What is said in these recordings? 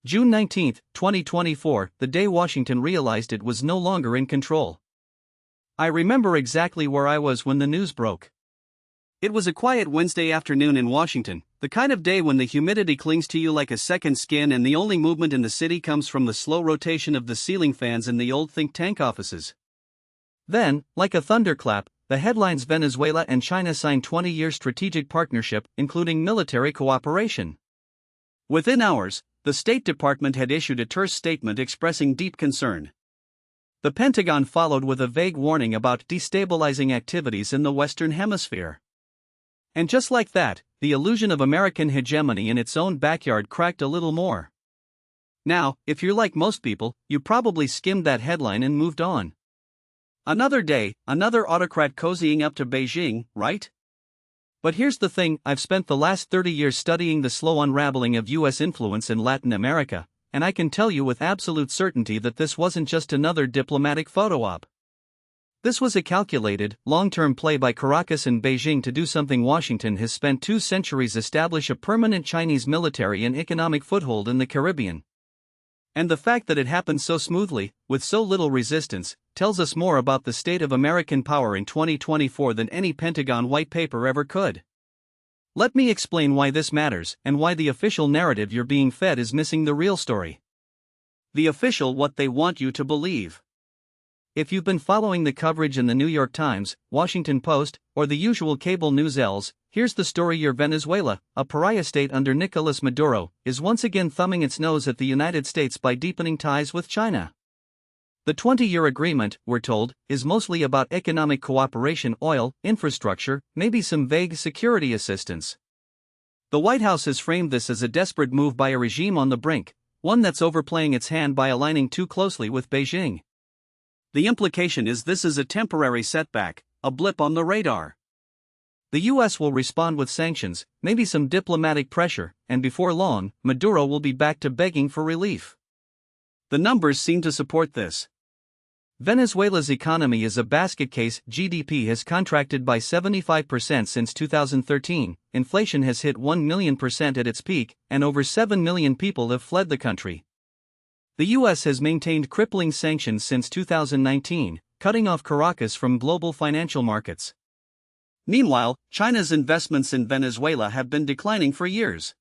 June 19, 2024, the day Washington realized it was no longer in control. I remember exactly where I was when the news broke. It was a quiet Wednesday afternoon in Washington, the kind of day when the humidity clings to you like a second skin and the only movement in the city comes from the slow rotation of the ceiling fans in the old think tank offices. Then, like a thunderclap, the headlines: Venezuela and China sign 20-year strategic partnership, including military cooperation. Within hours, the State Department had issued a terse statement expressing deep concern. The Pentagon followed with a vague warning about destabilizing activities in the Western Hemisphere. And just like that, the illusion of American hegemony in its own backyard cracked a little more. Now, if you're like most people, you probably skimmed that headline and moved on. Another day, another autocrat cozying up to Beijing, right? But here's the thing: I've spent the last 30 years studying the slow unraveling of U.S. influence in Latin America, and I can tell you with absolute certainty that this wasn't just another diplomatic photo op. This was a calculated, long-term play by Caracas and Beijing to do something Washington has spent 2 centuries: establish a permanent Chinese military and economic foothold in the Caribbean. And the fact that it happened so smoothly, with so little resistance, tells us more about the state of American power in 2024 than any Pentagon white paper ever could. Let me explain why this matters, and why the official narrative you're being fed is missing the real story. The official what they want you to believe. If you've been following the coverage in the New York Times, Washington Post, or the usual cable news Ls, here's the story: Venezuela, a pariah state under Nicolas Maduro, is once again thumbing its nose at the United States by deepening ties with China. The 20-year agreement, we're told, is mostly about economic cooperation, oil, infrastructure, maybe some vague security assistance. The White House has framed this as a desperate move by a regime on the brink, one that's overplaying its hand by aligning too closely with Beijing. The implication is this is a temporary setback, a blip on the radar. The U.S. will respond with sanctions, maybe some diplomatic pressure, and before long, Maduro will be back to begging for relief. The numbers seem to support this. Venezuela's economy is a basket case. GDP has contracted by 75% since 2013, inflation has hit 1 million% at its peak, and over 7 million people have fled the country. The U.S. has maintained crippling sanctions since 2019, cutting off Caracas from global financial markets. Meanwhile, China's investments in Venezuela have been declining for years.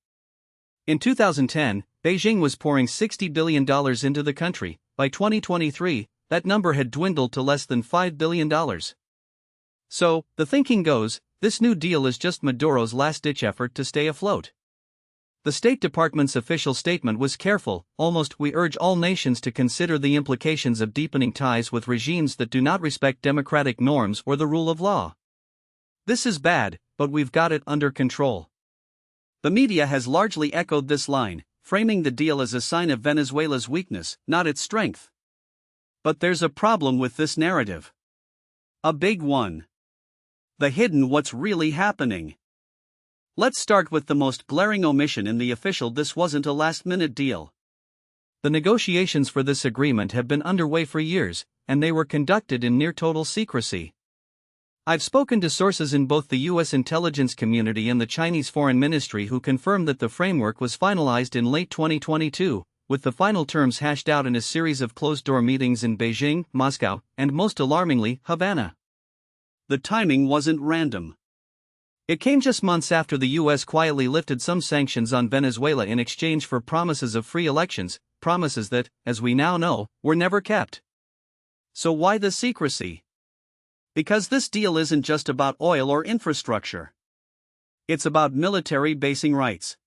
In 2010, Beijing was pouring $60 billion into the country. By 2023, that number had dwindled to less than $5 billion. So, the thinking goes, this new deal is just Maduro's last-ditch effort to stay afloat. The State Department's official statement was careful, almost: we urge all nations to consider the implications of deepening ties with regimes that do not respect democratic norms or the rule of law. This is bad, but we've got it under control. The media has largely echoed this line, framing the deal as a sign of Venezuela's weakness, not its strength. But there's a problem with this narrative. A big one. The hidden what's really happening. Let's start with the most glaring omission in the official: this wasn't a last-minute deal. The negotiations for this agreement have been underway for years, and they were conducted in near-total secrecy. I've spoken to sources in both the U.S. intelligence community and the Chinese Foreign Ministry who confirmed that the framework was finalized in late 2022, with the final terms hashed out in a series of closed-door meetings in Beijing, Moscow, and most alarmingly, Havana. The timing wasn't random. It came just months after the U.S. quietly lifted some sanctions on Venezuela in exchange for promises of free elections, promises that, as we now know, were never kept. So why the secrecy? Because this deal isn't just about oil or infrastructure. It's about military basing rights.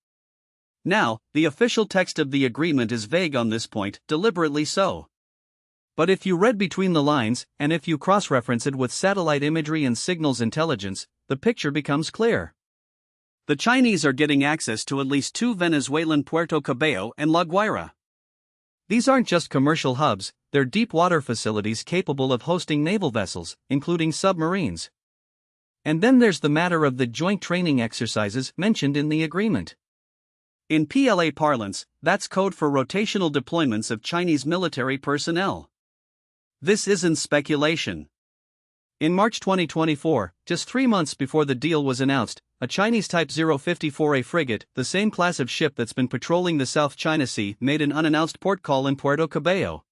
Now, the official text of the agreement is vague on this point, deliberately so. But if you read between the lines, and if you cross-reference it with satellite imagery and signals intelligence, the picture becomes clear. The Chinese are getting access to at least 2 Venezuelan Puerto Cabello and La Guaira. These aren't just commercial hubs, they're deep-water facilities capable of hosting naval vessels, including submarines. And then there's the matter of the joint training exercises mentioned in the agreement. In PLA parlance, that's code for rotational deployments of Chinese military personnel. This isn't speculation. In March 2024, just 3 months before the deal was announced, a Chinese Type 054A frigate, the same class of ship that's been patrolling the South China Sea, made an unannounced port call in Puerto Cabello.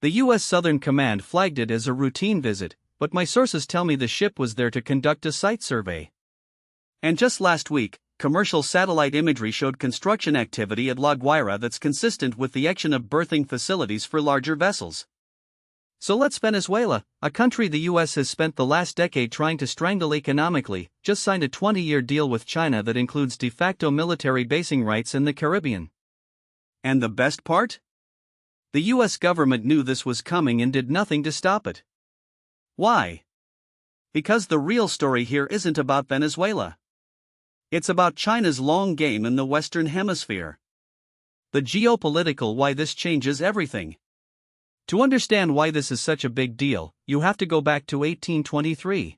The U.S. Southern Command flagged it as a routine visit, but my sources tell me the ship was there to conduct a site survey. And just last week, commercial satellite imagery showed construction activity at La Guaira that's consistent with the action of berthing facilities for larger vessels. So let's Venezuela, a country the US has spent the last decade trying to strangle economically, just signed a 20-year deal with China that includes de facto military basing rights in the Caribbean. And the best part? The US government knew this was coming and did nothing to stop it. Why? Because the real story here isn't about Venezuela. It's about China's long game in the Western Hemisphere. The geopolitical why this changes everything. To understand why this is such a big deal, you have to go back to 1823.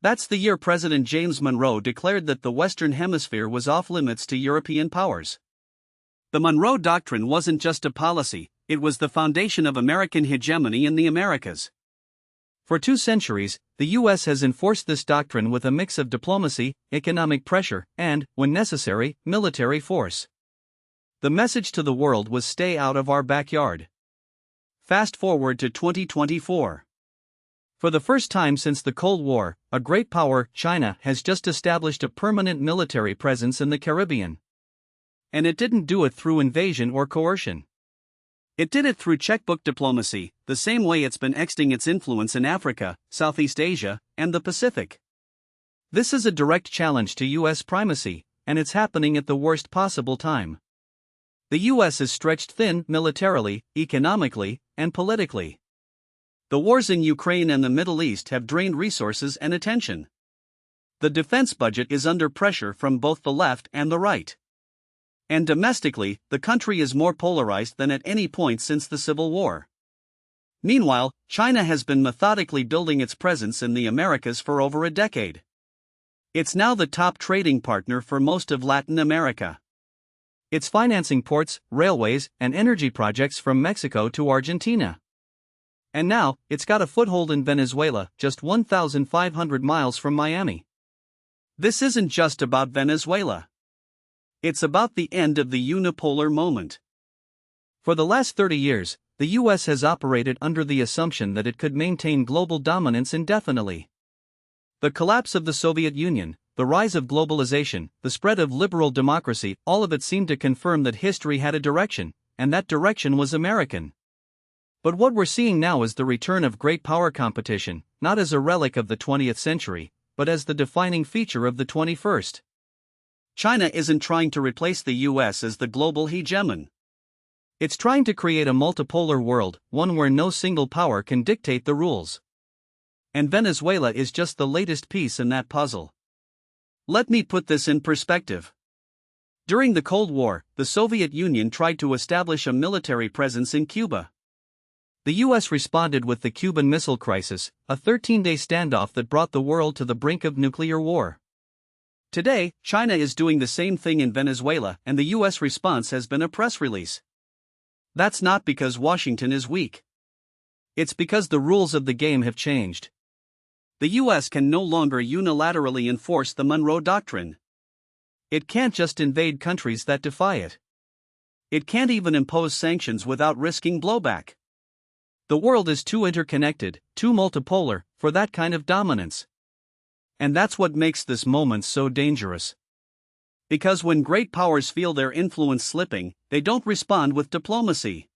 That's the year President James Monroe declared that the Western Hemisphere was off limits to European powers. The Monroe Doctrine wasn't just a policy, it was the foundation of American hegemony in the Americas. For 2 centuries, the U.S. has enforced this doctrine with a mix of diplomacy, economic pressure, and, when necessary, military force. The message to the world was stay out of our backyard. Fast forward to 2024. For the first time since the Cold War, a great power, China, has just established a permanent military presence in the Caribbean. And it didn't do it through invasion or coercion. It did it through checkbook diplomacy, the same way it's been extending its influence in Africa, Southeast Asia, and the Pacific. This is a direct challenge to U.S. primacy, and it's happening at the worst possible time. The U.S. is stretched thin militarily, economically, and politically. The wars in Ukraine and the Middle East have drained resources and attention. The defense budget is under pressure from both the left and the right. And domestically, the country is more polarized than at any point since the Civil War. Meanwhile, China has been methodically building its presence in the Americas for over a decade. It's now the top trading partner for most of Latin America. It's financing ports, railways, and energy projects from Mexico to Argentina. And now, it's got a foothold in Venezuela, just 1,500 miles from Miami. This isn't just about Venezuela. It's about the end of the unipolar moment. For the last 30 years, the U.S. has operated under the assumption that it could maintain global dominance indefinitely. The collapse of the Soviet Union, the rise of globalization, the spread of liberal democracy, all of it seemed to confirm that history had a direction, and that direction was American. But what we're seeing now is the return of great power competition, not as a relic of the 20th century, but as the defining feature of the 21st. China isn't trying to replace the US as the global hegemon. It's trying to create a multipolar world, one where no single power can dictate the rules. And Venezuela is just the latest piece in that puzzle. Let me put this in perspective. During the Cold War, the Soviet Union tried to establish a military presence in Cuba. The US responded with the Cuban Missile Crisis, a 13-day standoff that brought the world to the brink of nuclear war. Today, China is doing the same thing in Venezuela, and the US response has been a press release. That's not because Washington is weak. It's because the rules of the game have changed. The US can no longer unilaterally enforce the Monroe Doctrine. It can't just invade countries that defy it. It can't even impose sanctions without risking blowback. The world is too interconnected, too multipolar, for that kind of dominance. And that's what makes this moment so dangerous. Because when great powers feel their influence slipping, they don't respond with diplomacy.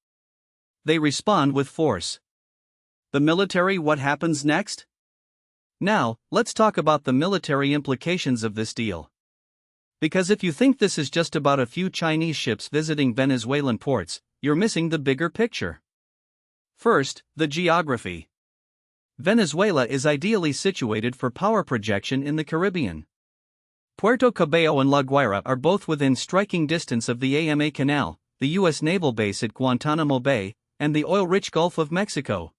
They respond with force. The military, what happens next? Now, let's talk about the military implications of this deal. Because if you think this is just about a few Chinese ships visiting Venezuelan ports, you're missing the bigger picture. First, the geography. Venezuela is ideally situated for power projection in the Caribbean. Puerto Cabello and La Guaira are both within striking distance of the AMA Canal, the U.S. naval base at Guantanamo Bay, and the oil-rich Gulf of Mexico.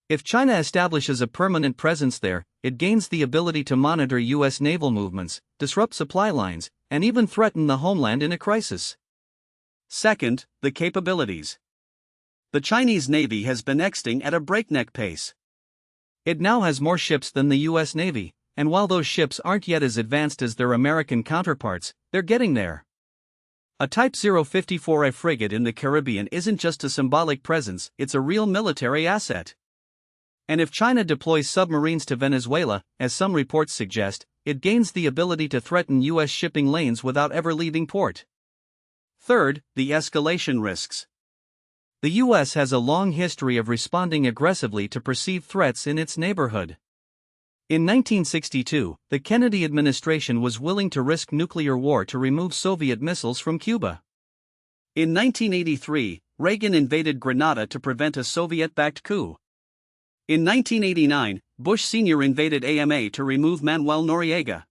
If China establishes a permanent presence there, it gains the ability to monitor U.S. naval movements, disrupt supply lines, and even threaten the homeland in a crisis. Second, the capabilities. The Chinese Navy has been extending at a breakneck pace. It now has more ships than the U.S. Navy, and while those ships aren't yet as advanced as their American counterparts, they're getting there. A Type 054A frigate in the Caribbean isn't just a symbolic presence, it's a real military asset. And if China deploys submarines to Venezuela, as some reports suggest, it gains the ability to threaten U.S. shipping lanes without ever leaving port. Third, the escalation risks. The U.S. has a long history of responding aggressively to perceived threats in its neighborhood. In 1962, the Kennedy administration was willing to risk nuclear war to remove Soviet missiles from Cuba. In 1983, Reagan invaded Grenada to prevent a Soviet-backed coup. In 1989, Bush Sr. invaded AMA to remove Manuel Noriega.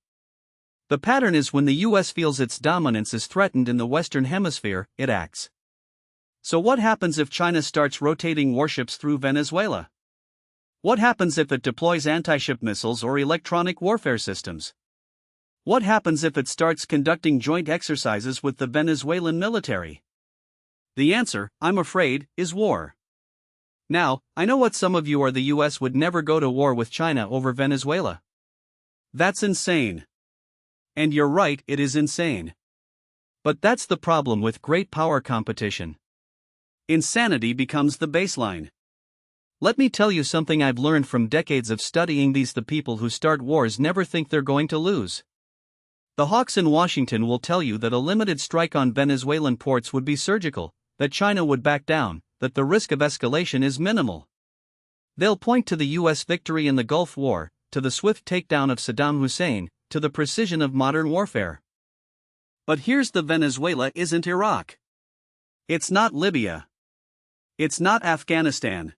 The pattern is when the U.S. feels its dominance is threatened in the Western Hemisphere, it acts. So what happens if China starts rotating warships through Venezuela? What happens if it deploys anti-ship missiles or electronic warfare systems? What happens if it starts conducting joint exercises with the Venezuelan military? The answer, I'm afraid, is war. Now, I know what some of you are: the US would never go to war with China over Venezuela. That's insane. And you're right, it is insane. But that's the problem with great power competition. Insanity becomes the baseline. Let me tell you something I've learned from decades of studying these: the people who start wars never think they're going to lose. The hawks in Washington will tell you that a limited strike on Venezuelan ports would be surgical, that China would back down, that the risk of escalation is minimal. They'll point to the U.S. victory in the Gulf War, to the swift takedown of Saddam Hussein, to the precision of modern warfare. But here's the: Venezuela isn't Iraq. It's not Libya. It's not Afghanistan.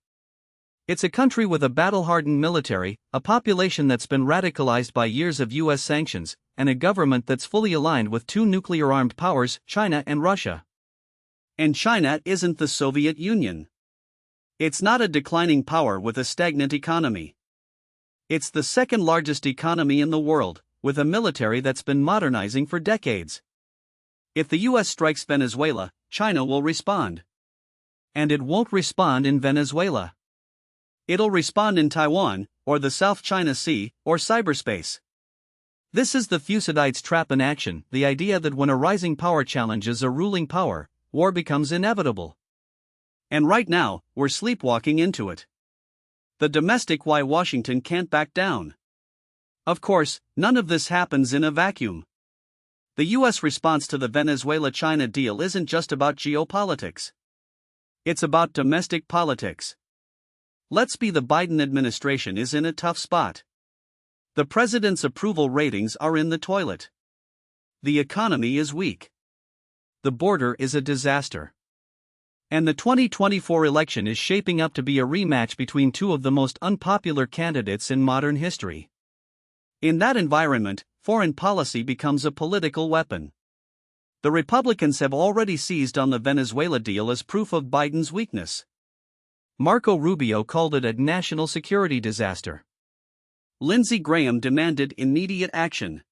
It's a country with a battle-hardened military, a population that's been radicalized by years of U.S. sanctions, and a government that's fully aligned with two nuclear-armed powers, China and Russia. And China isn't the Soviet Union. It's not a declining power with a stagnant economy. It's the second-largest economy in the world, with a military that's been modernizing for decades. If the U.S. strikes Venezuela, China will respond. And it won't respond in Venezuela. It'll respond in Taiwan, or the South China Sea, or cyberspace. This is the Thucydides trap in action: the idea that when a rising power challenges a ruling power, war becomes inevitable. And right now, we're sleepwalking into it. The domestic why Washington can't back down. Of course, none of this happens in a vacuum. The U.S. response to the Venezuela-China deal isn't just about geopolitics. It's about domestic politics. Let's be: the Biden administration is in a tough spot. The president's approval ratings are in the toilet. The economy is weak. The border is a disaster. And the 2024 election is shaping up to be a rematch between two of the most unpopular candidates in modern history. In that environment, foreign policy becomes a political weapon. The Republicans have already seized on the Venezuela deal as proof of Biden's weakness. Marco Rubio called it a national security disaster. Lindsey Graham demanded immediate action.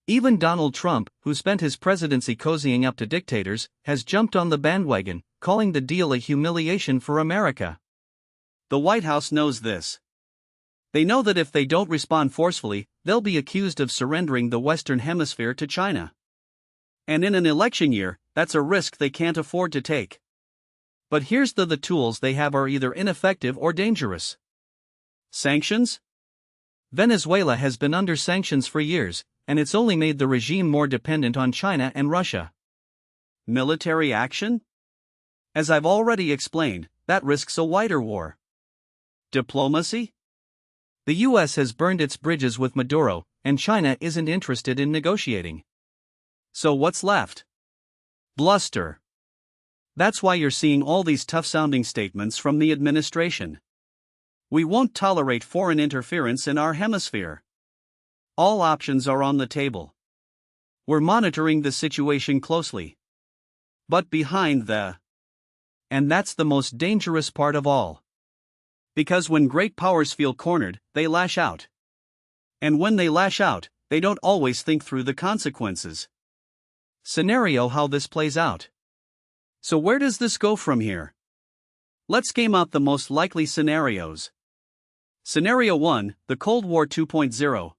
Even Donald Trump, who spent his presidency cozying up to dictators, has jumped on the bandwagon, calling the deal a humiliation for America. The White House knows this. They know that if they don't respond forcefully, they'll be accused of surrendering the Western Hemisphere to China. And in an election year, that's a risk they can't afford to take. But here's the tools they have are either ineffective or dangerous. Sanctions? Venezuela has been under sanctions for years, and it's only made the regime more dependent on China and Russia. Military action? As I've already explained, that risks a wider war. Diplomacy? The U.S. has burned its bridges with Maduro, and China isn't interested in negotiating. So what's left? Bluster. That's why you're seeing all these tough-sounding statements from the administration. We won't tolerate foreign interference in our hemisphere. All options are on the table. We're monitoring the situation closely. But behind the... And that's the most dangerous part of all. Because when great powers feel cornered, they lash out. And when they lash out, they don't always think through the consequences. Scenario: how this plays out. So where does this go from here? Let's game out the most likely scenarios. Scenario 1, the Cold War 2.0,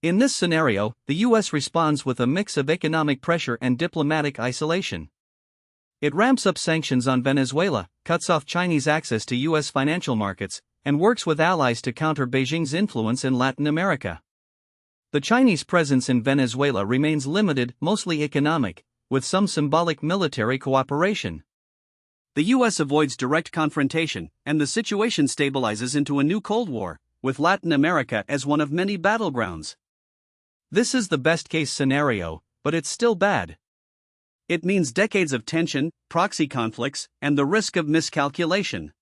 In this scenario, the US responds with a mix of economic pressure and diplomatic isolation. It ramps up sanctions on Venezuela, cuts off Chinese access to US financial markets, and works with allies to counter Beijing's influence in Latin America. The Chinese presence in Venezuela remains limited, mostly economic, with some symbolic military cooperation. The US avoids direct confrontation, and the situation stabilizes into a new Cold War, with Latin America as one of many battlegrounds. This is the best-case scenario, but it's still bad. It means decades of tension, proxy conflicts, and the risk of miscalculation.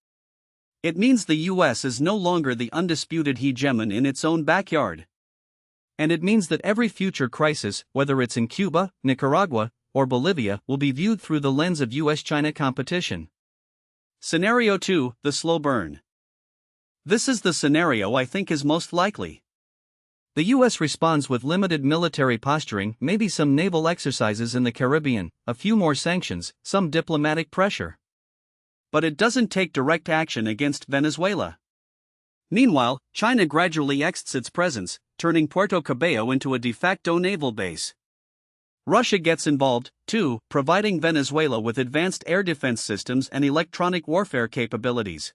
It means the US is no longer the undisputed hegemon in its own backyard. And it means that every future crisis, whether it's in Cuba, Nicaragua, or Bolivia, will be viewed through the lens of US-China competition. Scenario 2, the slow burn. This is the scenario I think is most likely. The US responds with limited military posturing, maybe some naval exercises in the Caribbean, a few more sanctions, some diplomatic pressure. But it doesn't take direct action against Venezuela. Meanwhile, China gradually exits its presence, turning Puerto Cabello into a de facto naval base. Russia gets involved, too, providing Venezuela with advanced air defense systems and electronic warfare capabilities.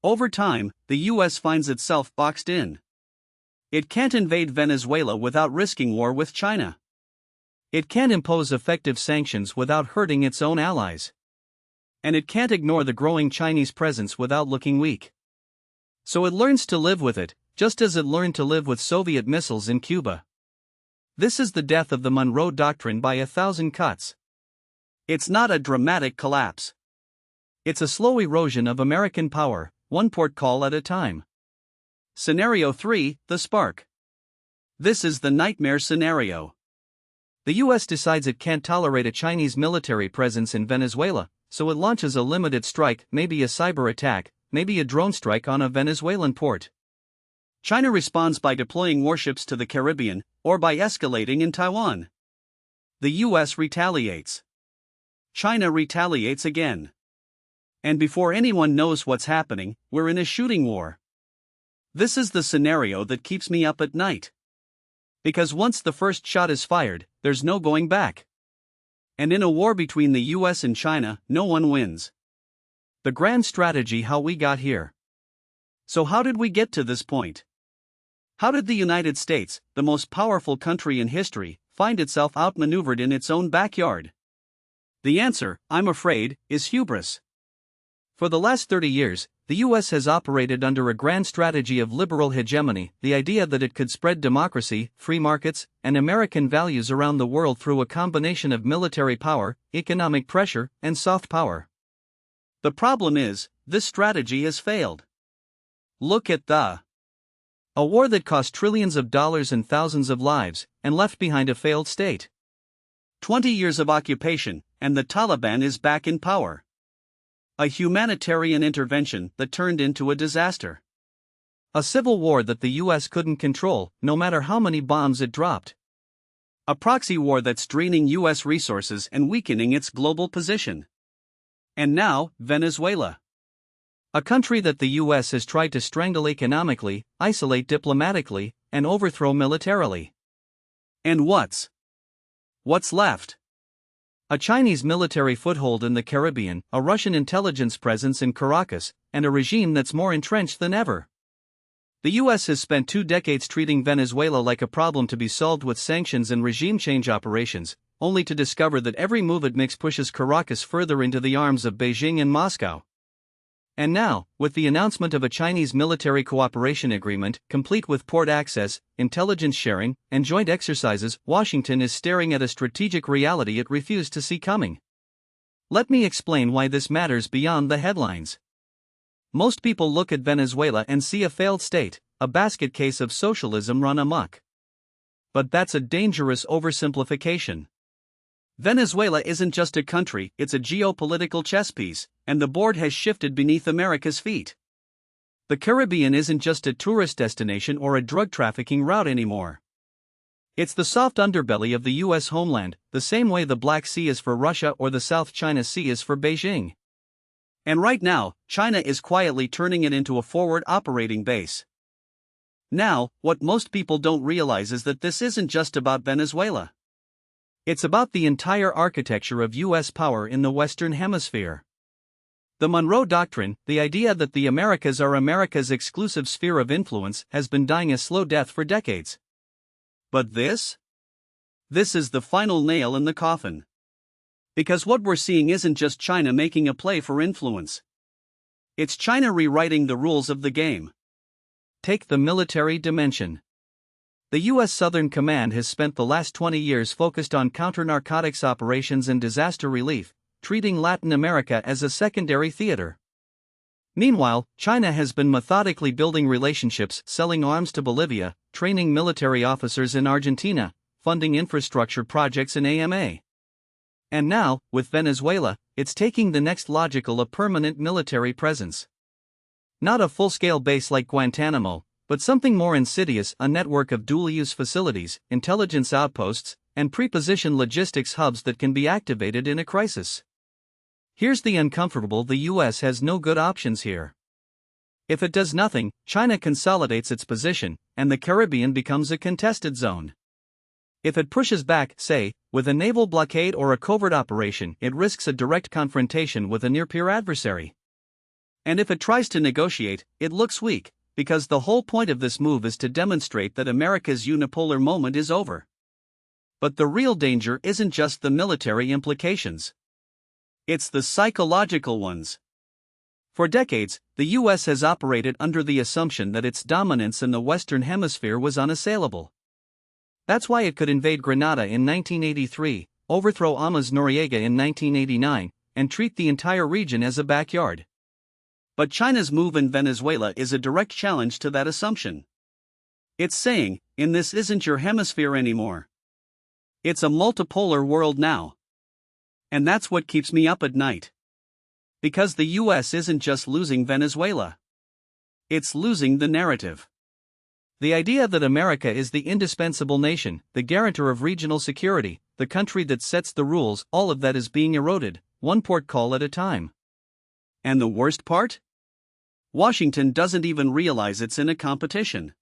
Over time, the US finds itself boxed in. It can't invade Venezuela without risking war with China. It can't impose effective sanctions without hurting its own allies. And it can't ignore the growing Chinese presence without looking weak. So it learns to live with it, just as it learned to live with Soviet missiles in Cuba. This is the death of the Monroe Doctrine by 1,000 cuts. It's not a dramatic collapse. It's a slow erosion of American power, one port call at a time. Scenario 3, the spark. This is the nightmare scenario. The US decides it can't tolerate a Chinese military presence in Venezuela, so it launches a limited strike, maybe a cyber attack, maybe a drone strike on a Venezuelan port. China responds by deploying warships to the Caribbean, or by escalating in Taiwan. The US retaliates. China retaliates again. And before anyone knows what's happening, we're in a shooting war. This is the scenario that keeps me up at night. Because once the first shot is fired, there's no going back. And in a war between the US and China, no one wins. The grand strategy: how we got here. So how did we get to this point? How did the United States, the most powerful country in history, find itself outmaneuvered in its own backyard? The answer, I'm afraid, is hubris. For the last 30 years, the US has operated under a grand strategy of liberal hegemony, the idea that it could spread democracy, free markets, and American values around the world through a combination of military power, economic pressure, and soft power. The problem is, this strategy has failed. Look at a war that cost trillions of dollars and thousands of lives, and left behind a failed state. 20 years of occupation, and the Taliban is back in power. A humanitarian intervention that turned into a disaster. A civil war that the US couldn't control, no matter how many bombs it dropped. A proxy war that's draining US resources and weakening its global position. And now, Venezuela. A country that the US has tried to strangle economically, isolate diplomatically, and overthrow militarily. And what's left? A Chinese military foothold in the Caribbean, a Russian intelligence presence in Caracas, and a regime that's more entrenched than ever. The US has spent 2 decades treating Venezuela like a problem to be solved with sanctions and regime change operations, only to discover that every move it makes pushes Caracas further into the arms of Beijing and Moscow. And now, with the announcement of a Chinese military cooperation agreement, complete with port access, intelligence sharing, and joint exercises, Washington is staring at a strategic reality it refused to see coming. Let me explain why this matters beyond the headlines. Most people look at Venezuela and see a failed state, a basket case of socialism run amok. But that's a dangerous oversimplification. Venezuela isn't just a country, it's a geopolitical chess piece, and the board has shifted beneath America's feet. The Caribbean isn't just a tourist destination or a drug trafficking route anymore. It's the soft underbelly of the US homeland, the same way the Black Sea is for Russia or the South China Sea is for Beijing. And right now, China is quietly turning it into a forward operating base. Now, what most people don't realize is that this isn't just about Venezuela. It's about the entire architecture of U.S. power in the Western Hemisphere. The Monroe Doctrine, the idea that the Americas are America's exclusive sphere of influence, has been dying a slow death for decades. But this is the final nail in the coffin. Because what we're seeing isn't just China making a play for influence. It's China rewriting the rules of the game. Take the military dimension. The U.S. Southern Command has spent the last 20 years focused on counter-narcotics operations and disaster relief, treating Latin America as a secondary theater. Meanwhile, China has been methodically building relationships, selling arms to Bolivia, training military officers in Argentina, funding infrastructure projects in AMA. And now, with Venezuela, it's taking the next logical a permanent military presence. Not a full-scale base like Guantanamo, but something more insidious, a network of dual-use facilities, intelligence outposts, and pre-positioned logistics hubs that can be activated in a crisis. Here's the uncomfortable: the US has no good options here. If it does nothing, China consolidates its position, and the Caribbean becomes a contested zone. If it pushes back, say, with a naval blockade or a covert operation, it risks a direct confrontation with a near-peer adversary. And if it tries to negotiate, it looks weak, because the whole point of this move is to demonstrate that America's unipolar moment is over. But the real danger isn't just the military implications. It's the psychological ones. For decades, the US has operated under the assumption that its dominance in the Western Hemisphere was unassailable. That's why it could invade Grenada in 1983, overthrow Amas Noriega in 1989, and treat the entire region as a backyard. But China's move in Venezuela is a direct challenge to that assumption. It's saying, this isn't your hemisphere anymore. It's a multipolar world now. And that's what keeps me up at night. Because the US isn't just losing Venezuela. It's losing the narrative. The idea that America is the indispensable nation, the guarantor of regional security, the country that sets the rules, all of that is being eroded, one port call at a time. And the worst part? Washington doesn't even realize it's in a competition.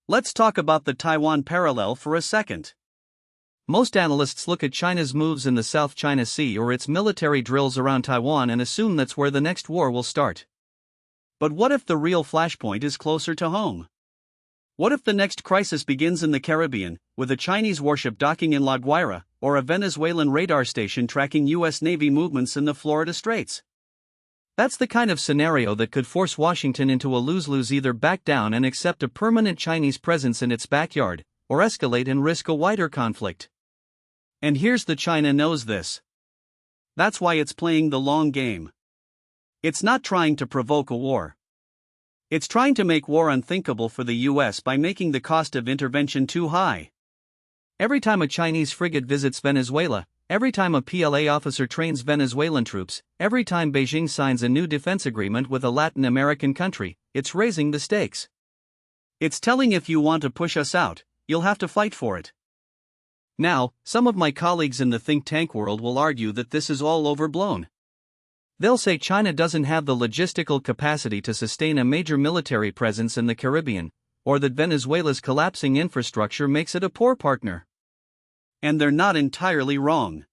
Let's talk about the Taiwan parallel for a second. Most analysts look at China's moves in the South China Sea or its military drills around Taiwan and assume that's where the next war will start. But what if the real flashpoint is closer to home? What if the next crisis begins in the Caribbean, with a Chinese warship docking in La Guaira, or a Venezuelan radar station tracking U.S. Navy movements in the Florida Straits? That's the kind of scenario that could force Washington into a lose-lose: either back down and accept a permanent Chinese presence in its backyard, or escalate and risk a wider conflict. And here's the: China knows this. That's why it's playing the long game. It's not trying to provoke a war. It's trying to make war unthinkable for the US by making the cost of intervention too high. Every time a Chinese frigate visits Venezuela, every time a PLA officer trains Venezuelan troops, every time Beijing signs a new defense agreement with a Latin American country, it's raising the stakes. It's telling: if you want to push us out, you'll have to fight for it. Now, some of my colleagues in the think tank world will argue that this is all overblown. They'll say China doesn't have the logistical capacity to sustain a major military presence in the Caribbean, or that Venezuela's collapsing infrastructure makes it a poor partner. And they're not entirely wrong.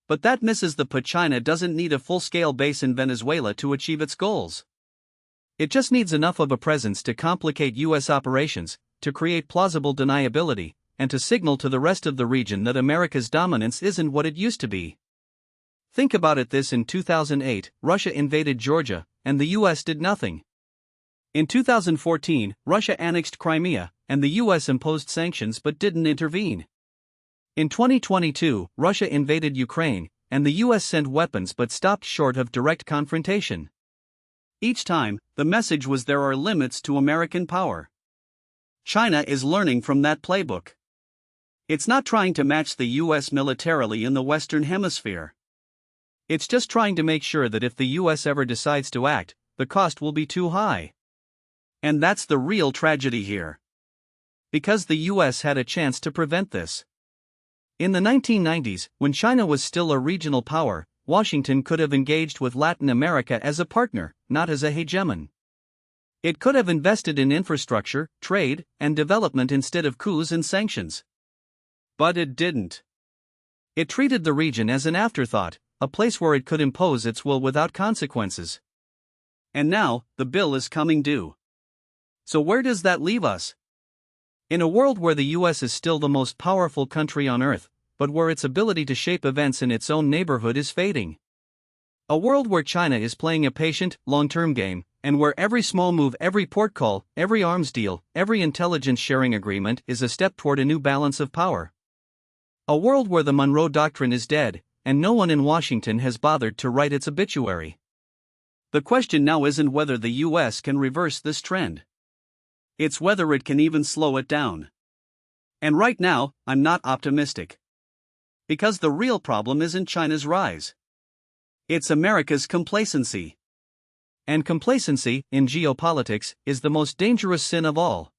But that misses the point: China doesn't need a full-scale base in Venezuela to achieve its goals. It just needs enough of a presence to complicate US operations, to create plausible deniability, and to signal to the rest of the region that America's dominance isn't what it used to be. Think about it: this in 2008, Russia invaded Georgia, and the US did nothing. In 2014, Russia annexed Crimea, and the US imposed sanctions but didn't intervene. In 2022, Russia invaded Ukraine, and the US sent weapons but stopped short of direct confrontation. Each time, the message was: there are limits to American power. China is learning from that playbook. It's not trying to match the US militarily in the Western Hemisphere. It's just trying to make sure that if the US ever decides to act, the cost will be too high. And that's the real tragedy here. Because the US had a chance to prevent this. In the 1990s, when China was still a regional power, Washington could have engaged with Latin America as a partner, not as a hegemon. It could have invested in infrastructure, trade, and development instead of coups and sanctions. But it didn't. It treated the region as an afterthought, a place where it could impose its will without consequences. And now, the bill is coming due. So where does that leave us? In a world where the US is still the most powerful country on earth, but where its ability to shape events in its own neighborhood is fading. A world where China is playing a patient, long-term game, and where every small move, every port call, every arms deal, every intelligence sharing agreement is a step toward a new balance of power. A world where the Monroe Doctrine is dead, and no one in Washington has bothered to write its obituary. The question now isn't whether the US can reverse this trend. It's whether it can even slow it down. And right now, I'm not optimistic. Because the real problem isn't China's rise. It's America's complacency. And complacency, in geopolitics, is the most dangerous sin of all.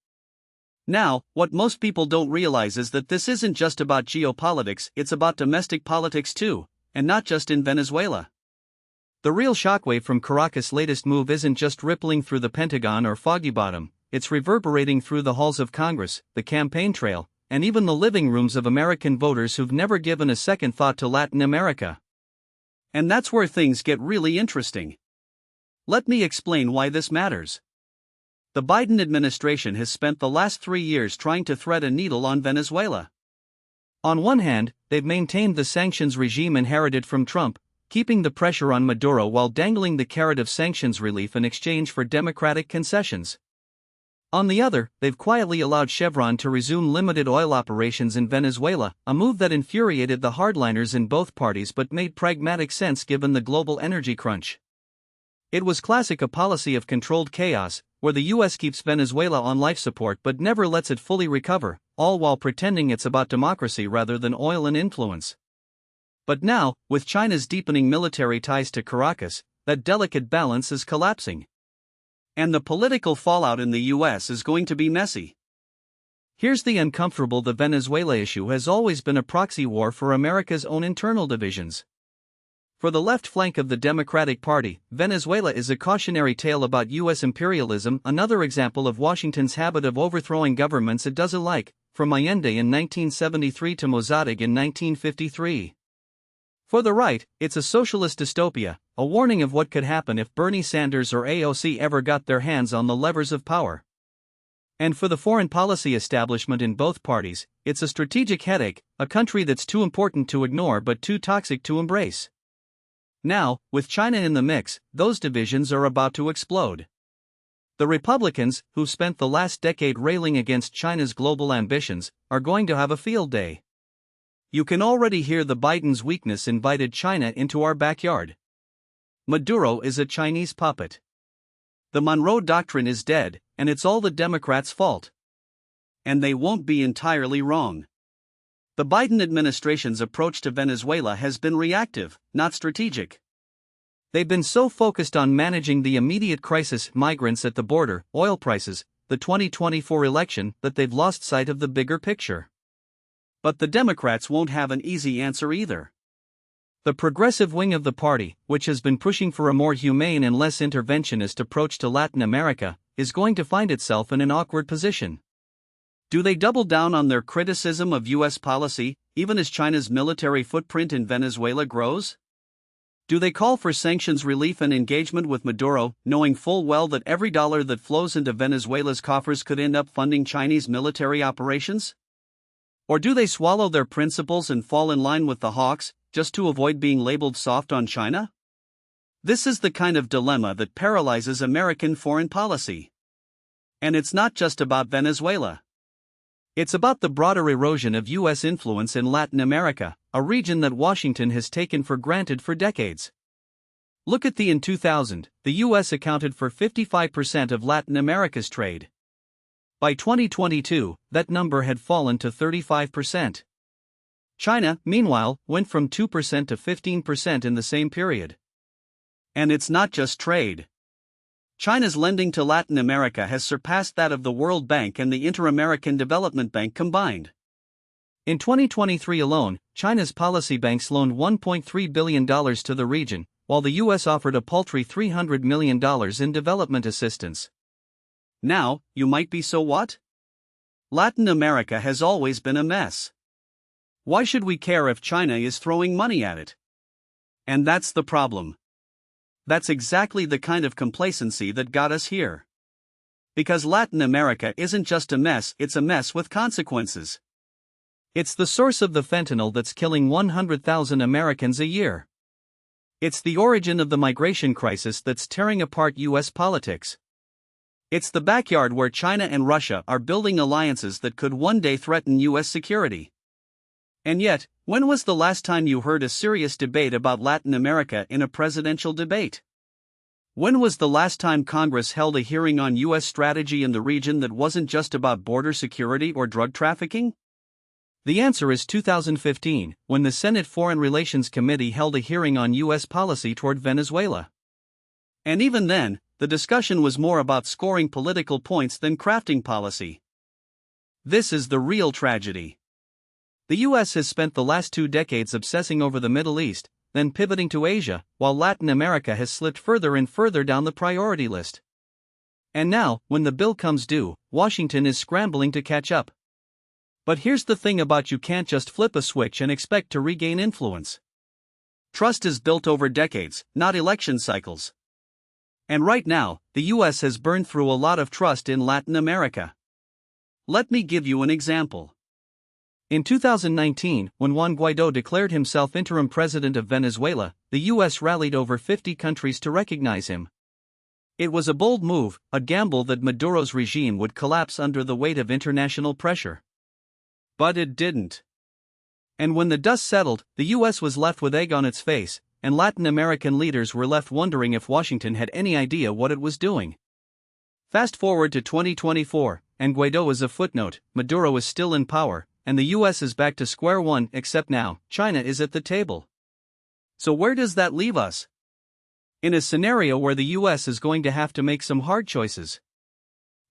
Now, what most people don't realize is that this isn't just about geopolitics, it's about domestic politics too, and not just in Venezuela. The real shockwave from Caracas' latest move isn't just rippling through the Pentagon or Foggy Bottom, it's reverberating through the halls of Congress, the campaign trail, and even the living rooms of American voters who've never given a second thought to Latin America. And that's where things get really interesting. Let me explain why this matters. The Biden administration has spent the last 3 years trying to thread a needle on Venezuela. On one hand, they've maintained the sanctions regime inherited from Trump, keeping the pressure on Maduro while dangling the carrot of sanctions relief in exchange for democratic concessions. On the other, they've quietly allowed Chevron to resume limited oil operations in Venezuela, a move that infuriated the hardliners in both parties but made pragmatic sense given the global energy crunch. It was classic a policy of controlled chaos, where the US keeps Venezuela on life support but never lets it fully recover, all while pretending it's about democracy rather than oil and influence. But now, with China's deepening military ties to Caracas, that delicate balance is collapsing. And the political fallout in the US is going to be messy. Here's the uncomfortable: the Venezuela issue has always been a proxy war for America's own internal divisions. For the left flank of the Democratic Party, Venezuela is a cautionary tale about US imperialism, another example of Washington's habit of overthrowing governments it doesn't like, from Allende in 1973 to Mossadegh in 1953. For the right, it's a socialist dystopia, a warning of what could happen if Bernie Sanders or AOC ever got their hands on the levers of power. And for the foreign policy establishment in both parties, it's a strategic headache, a country that's too important to ignore but too toxic to embrace. Now, with China in the mix, those divisions are about to explode. The Republicans, who've spent the last decade railing against China's global ambitions, are going to have a field day. You can already hear the Biden's weakness invited China into our backyard. Maduro is a Chinese puppet. The Monroe Doctrine is dead, and it's all the Democrats' fault. And they won't be entirely wrong. The Biden administration's approach to Venezuela has been reactive, not strategic. They've been so focused on managing the immediate crisis, migrants at the border, oil prices, the 2024 election, that they've lost sight of the bigger picture. But the Democrats won't have an easy answer either. The progressive wing of the party, which has been pushing for a more humane and less interventionist approach to Latin America, is going to find itself in an awkward position. Do they double down on their criticism of US policy, even as China's military footprint in Venezuela grows? Do they call for sanctions relief and engagement with Maduro, knowing full well that every dollar that flows into Venezuela's coffers could end up funding Chinese military operations? Or do they swallow their principles and fall in line with the hawks, just to avoid being labeled soft on China? This is the kind of dilemma that paralyzes American foreign policy. And it's not just about Venezuela. It's about the broader erosion of US influence in Latin America, a region that Washington has taken for granted for decades. Look at in 2000, the US accounted for 55% of Latin America's trade. By 2022, that number had fallen to 35%. China, meanwhile, went from 2% to 15% in the same period. And it's not just trade. China's lending to Latin America has surpassed that of the World Bank and the Inter-American Development Bank combined. In 2023 alone, China's policy banks loaned $1.3 billion to the region, while the US offered a paltry $300 million in development assistance. Now, you might be so what? Latin America has always been a mess. Why should we care if China is throwing money at it? And that's the problem. That's exactly the kind of complacency that got us here. Because Latin America isn't just a mess, it's a mess with consequences. It's the source of the fentanyl that's killing 100,000 Americans a year. It's the origin of the migration crisis that's tearing apart US politics. It's the backyard where China and Russia are building alliances that could one day threaten US security. And yet, when was the last time you heard a serious debate about Latin America in a presidential debate? When was the last time Congress held a hearing on US strategy in the region that wasn't just about border security or drug trafficking? The answer is 2015, when the Senate Foreign Relations Committee held a hearing on US policy toward Venezuela. And even then, the discussion was more about scoring political points than crafting policy. This is the real tragedy. The US has spent the last 2 decades obsessing over the Middle East, then pivoting to Asia, while Latin America has slipped further and further down the priority list. And now, when the bill comes due, Washington is scrambling to catch up. But here's the thing about you can't just flip a switch and expect to regain influence. Trust is built over decades, not election cycles. And right now, the US has burned through a lot of trust in Latin America. Let me give you an example. In 2019, when Juan Guaidó declared himself interim president of Venezuela, the US rallied over 50 countries to recognize him. It was a bold move, a gamble that Maduro's regime would collapse under the weight of international pressure. But it didn't. And when the dust settled, the US was left with egg on its face, and Latin American leaders were left wondering if Washington had any idea what it was doing. Fast forward to 2024, and Guaidó is a footnote, Maduro is still in power, and the US is back to square one, except now, China is at the table. So where does that leave us? In a scenario where the US is going to have to make some hard choices.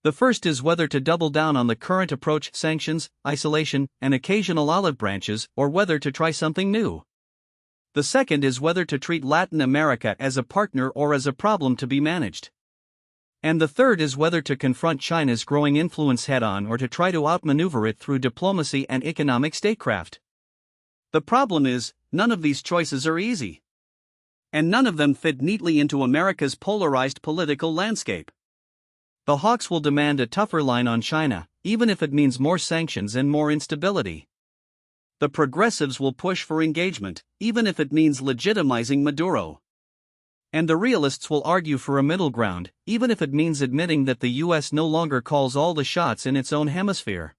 The first is whether to double down on the current approach, sanctions, isolation, and occasional olive branches, or whether to try something new. The second is whether to treat Latin America as a partner or as a problem to be managed. And the third is whether to confront China's growing influence head-on or to try to outmaneuver it through diplomacy and economic statecraft. The problem is, none of these choices are easy. And none of them fit neatly into America's polarized political landscape. The hawks will demand a tougher line on China, even if it means more sanctions and more instability. The progressives will push for engagement, even if it means legitimizing Maduro. And the realists will argue for a middle ground, even if it means admitting that the US no longer calls all the shots in its own hemisphere.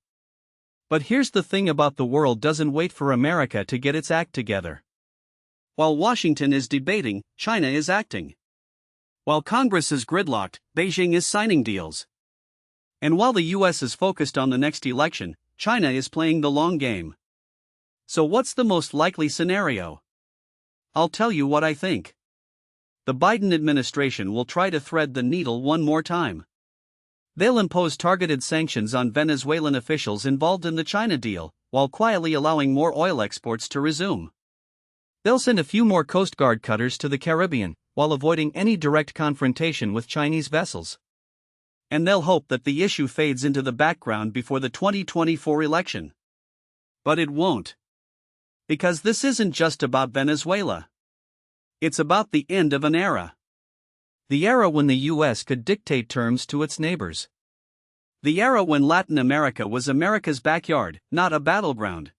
But here's the thing about the world doesn't wait for America to get its act together. While Washington is debating, China is acting. While Congress is gridlocked, Beijing is signing deals. And while the US is focused on the next election, China is playing the long game. So what's the most likely scenario? I'll tell you what I think. The Biden administration will try to thread the needle one more time. They'll impose targeted sanctions on Venezuelan officials involved in the China deal, while quietly allowing more oil exports to resume. They'll send a few more Coast Guard cutters to the Caribbean, while avoiding any direct confrontation with Chinese vessels. And they'll hope that the issue fades into the background before the 2024 election. But it won't. Because this isn't just about Venezuela. It's about the end of an era. The era when the US could dictate terms to its neighbors. The era when Latin America was America's backyard, not a battleground.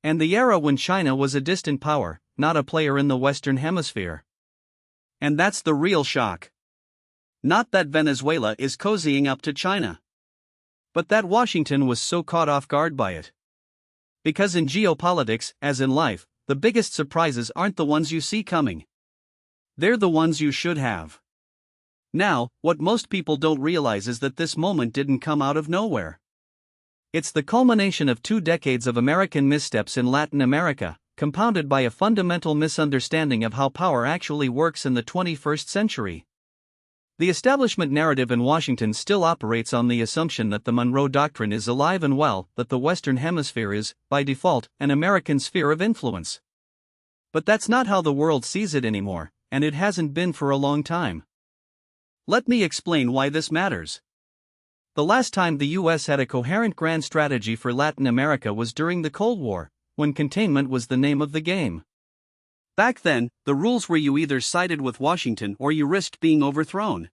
And the era when China was a distant power, not a player in the Western Hemisphere. And that's the real shock. Not that Venezuela is cozying up to China, but that Washington was so caught off guard by it. Because in geopolitics, as in life, the biggest surprises aren't the ones you see coming. They're the ones you should have. Now, what most people don't realize is that this moment didn't come out of nowhere. It's the culmination of 2 decades of American missteps in Latin America, compounded by a fundamental misunderstanding of how power actually works in the 21st century. The establishment narrative in Washington still operates on the assumption that the Monroe Doctrine is alive and well, that the Western Hemisphere is, by default, an American sphere of influence. But that's not how the world sees it anymore, and it hasn't been for a long time. Let me explain why this matters. The last time the US had a coherent grand strategy for Latin America was during the Cold War, when containment was the name of the game. Back then, the rules were you either sided with Washington or you risked being overthrown.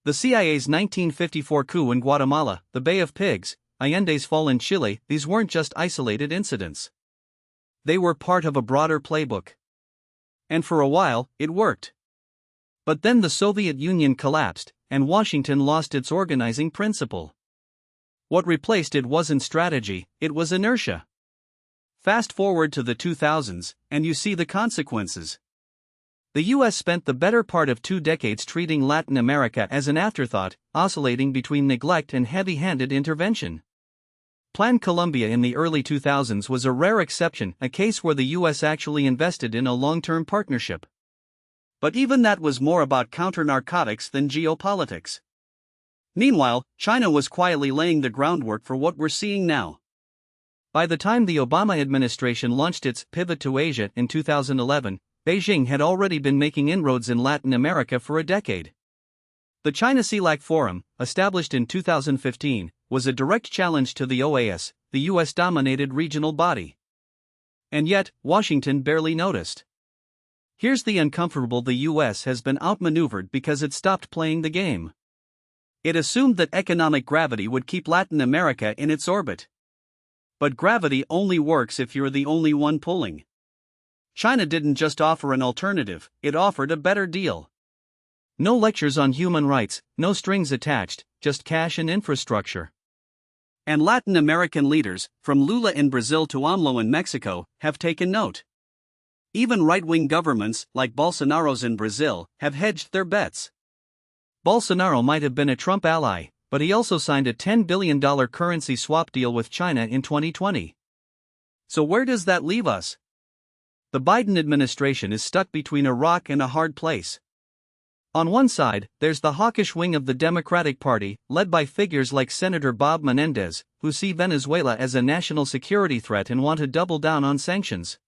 The CIA's 1954 coup in Guatemala, the Bay of Pigs, Allende's fall in Chile, these weren't just isolated incidents. They were part of a broader playbook. And for a while, it worked. But then the Soviet Union collapsed, and Washington lost its organizing principle. What replaced it wasn't strategy, it was inertia. Fast forward to the 2000s, and you see the consequences. The US spent the better part of 2 decades treating Latin America as an afterthought, oscillating between neglect and heavy-handed intervention. Plan Colombia in the early 2000s was a rare exception, a case where the US actually invested in a long-term partnership. But even that was more about counter-narcotics than geopolitics. Meanwhile, China was quietly laying the groundwork for what we're seeing now. By the time the Obama administration launched its pivot to Asia in 2011, Beijing had already been making inroads in Latin America for a decade. The China-CELAC Forum, established in 2015, was a direct challenge to the OAS, the US-dominated regional body. And yet, Washington barely noticed. Here's the uncomfortable: the US has been outmaneuvered because it stopped playing the game. It assumed that economic gravity would keep Latin America in its orbit. But gravity only works if you're the only one pulling. China didn't just offer an alternative, it offered a better deal. No lectures on human rights, no strings attached, just cash and infrastructure. And Latin American leaders, from Lula in Brazil to AMLO in Mexico, have taken note. Even right-wing governments, like Bolsonaro's in Brazil, have hedged their bets. Bolsonaro might have been a Trump ally, but he also signed a $10 billion currency swap deal with China in 2020. So where does that leave us? The Biden administration is stuck between a rock and a hard place. On one side, there's the hawkish wing of the Democratic Party, led by figures like Senator Bob Menendez, who see Venezuela as a national security threat and want to double down on sanctions.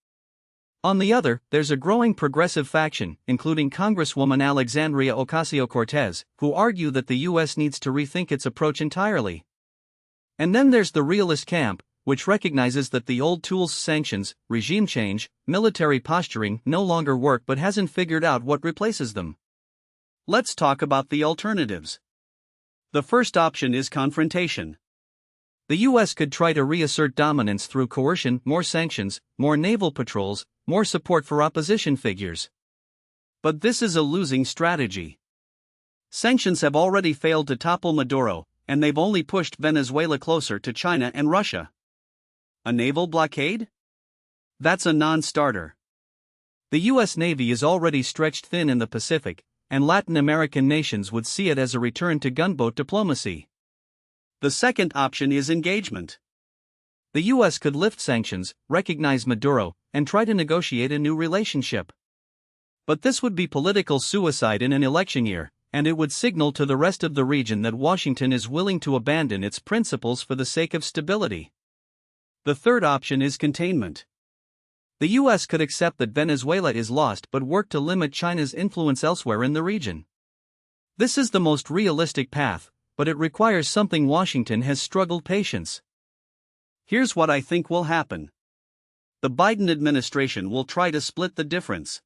On the other, there's a growing progressive faction, including Congresswoman Alexandria Ocasio-Cortez, who argue that the US needs to rethink its approach entirely. And then there's the realist camp, which recognizes that the old tools, sanctions, regime change, military posturing, no longer work but hasn't figured out what replaces them. Let's talk about the alternatives. The first option is confrontation. The US could try to reassert dominance through coercion, more sanctions, more naval patrols, more support for opposition figures. But this is a losing strategy. Sanctions have already failed to topple Maduro, and they've only pushed Venezuela closer to China and Russia. A naval blockade? That's a non-starter. The US Navy is already stretched thin in the Pacific, and Latin American nations would see it as a return to gunboat diplomacy. The second option is engagement. The US could lift sanctions, recognize Maduro, and try to negotiate a new relationship. But this would be political suicide in an election year, and it would signal to the rest of the region that Washington is willing to abandon its principles for the sake of stability. The third option is containment. The US could accept that Venezuela is lost but work to limit China's influence elsewhere in the region. This is the most realistic path, but it requires something Washington has struggled: patience. Here's what I think will happen. The Biden administration will try to split the difference.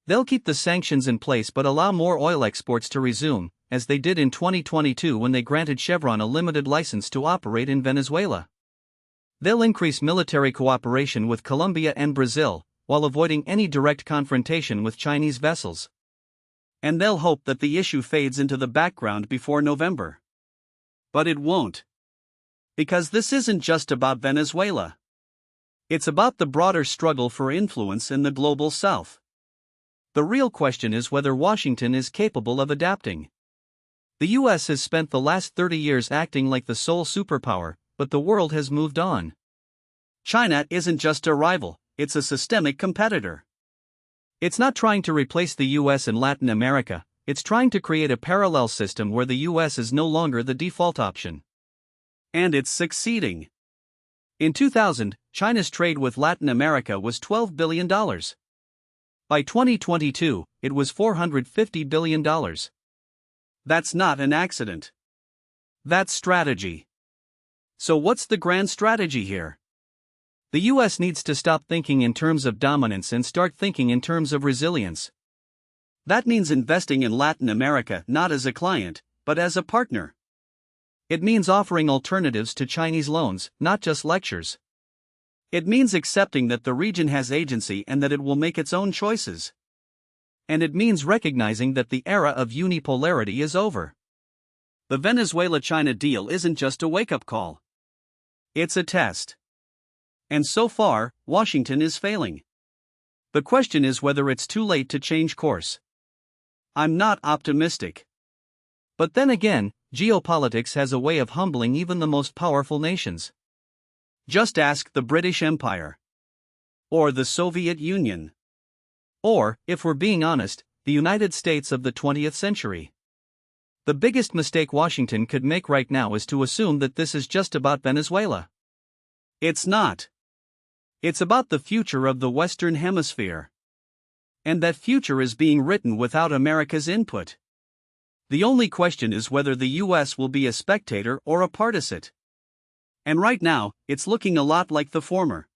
They'll keep the sanctions in place but allow more oil exports to resume, as they did in 2022 when they granted Chevron a limited license to operate in Venezuela. They'll increase military cooperation with Colombia and Brazil, while avoiding any direct confrontation with Chinese vessels. And they'll hope that the issue fades into the background before November. But it won't. Because this isn't just about Venezuela. It's about the broader struggle for influence in the global South. The real question is whether Washington is capable of adapting. The US has spent the last 30 years acting like the sole superpower, but the world has moved on. China isn't just a rival, it's a systemic competitor. It's not trying to replace the US in Latin America, it's trying to create a parallel system where the US is no longer the default option. And it's succeeding. In 2000, China's trade with Latin America was $12 billion. By 2022, it was $450 billion. That's not an accident. That's strategy. So what's the grand strategy here? The US needs to stop thinking in terms of dominance and start thinking in terms of resilience. That means investing in Latin America not as a client, but as a partner. It means offering alternatives to Chinese loans, not just lectures. It means accepting that the region has agency and that it will make its own choices. And it means recognizing that the era of unipolarity is over. The Venezuela-China deal isn't just a wake-up call. It's a test. And so far, Washington is failing. The question is whether it's too late to change course. I'm not optimistic. But then again, geopolitics has a way of humbling even the most powerful nations. Just ask the British Empire. Or the Soviet Union. Or, if we're being honest, the United States of the 20th century. The biggest mistake Washington could make right now is to assume that this is just about Venezuela. It's not. It's about the future of the Western Hemisphere. And that future is being written without America's input. The only question is whether the US will be a spectator or a partisan. And right now, it's looking a lot like the former.